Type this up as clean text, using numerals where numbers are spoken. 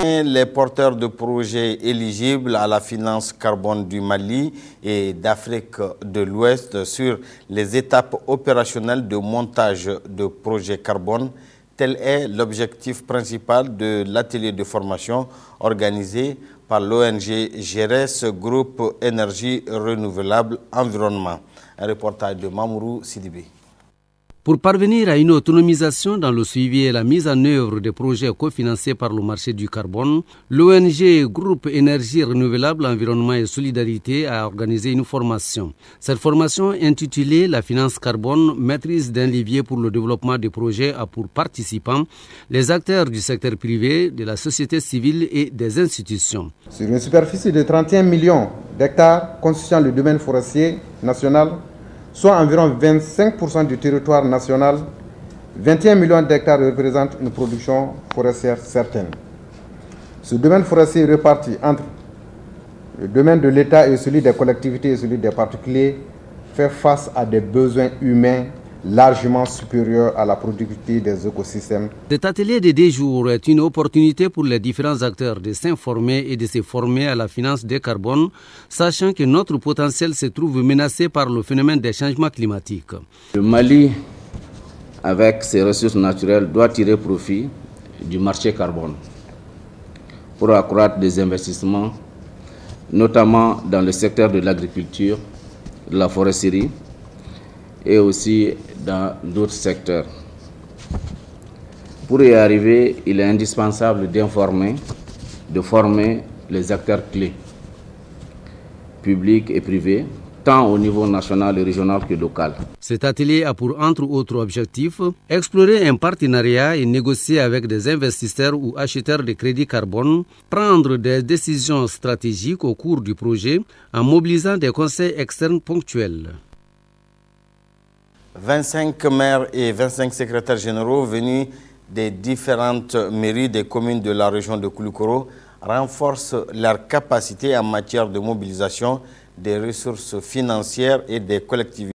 Les porteurs de projets éligibles à la finance carbone du Mali et d'Afrique de l'Ouest sur les étapes opérationnelles de montage de projets carbone. Tel est l'objectif principal de l'atelier de formation organisé par l'ONG GERES, Groupe Énergie Renouvelable Environnement. Un reportage de Mamourou Sidibé. Pour parvenir à une autonomisation dans le suivi et la mise en œuvre des projets cofinancés par le marché du carbone, l'ONG Groupe Énergie Renouvelable Environnement et Solidarité a organisé une formation. Cette formation intitulée « La finance carbone, maîtrise d'un levier pour le développement des projets » a pour participants les acteurs du secteur privé, de la société civile et des institutions. Sur une superficie de 31 millions d'hectares constituant le domaine forestier national, soit environ 25% du territoire national, 21 millions d'hectares représentent une production forestière certaine. Ce domaine forestier est réparti entre le domaine de l'État et celui des collectivités et celui des particuliers, fait face à des besoins humains largement supérieurs à la productivité des écosystèmes. Cet atelier de 2 jours est une opportunité pour les différents acteurs de s'informer et de se former à la finance des carbone, sachant que notre potentiel se trouve menacé par le phénomène des changements climatiques. Le Mali, avec ses ressources naturelles, doit tirer profit du marché carbone pour accroître des investissements, notamment dans le secteur de l'agriculture, de la foresterie, et aussi dans d'autres secteurs. Pour y arriver, il est indispensable de former les acteurs clés, publics et privés, tant au niveau national et régional que local. Cet atelier a pour entre autres objectifs explorer un partenariat et négocier avec des investisseurs ou acheteurs de crédits carbone, prendre des décisions stratégiques au cours du projet en mobilisant des conseils externes ponctuels. 25 maires et 25 secrétaires généraux venus des différentes mairies des communes de la région de Koulikoro renforcent leur capacité en matière de mobilisation des ressources financières et des collectivités.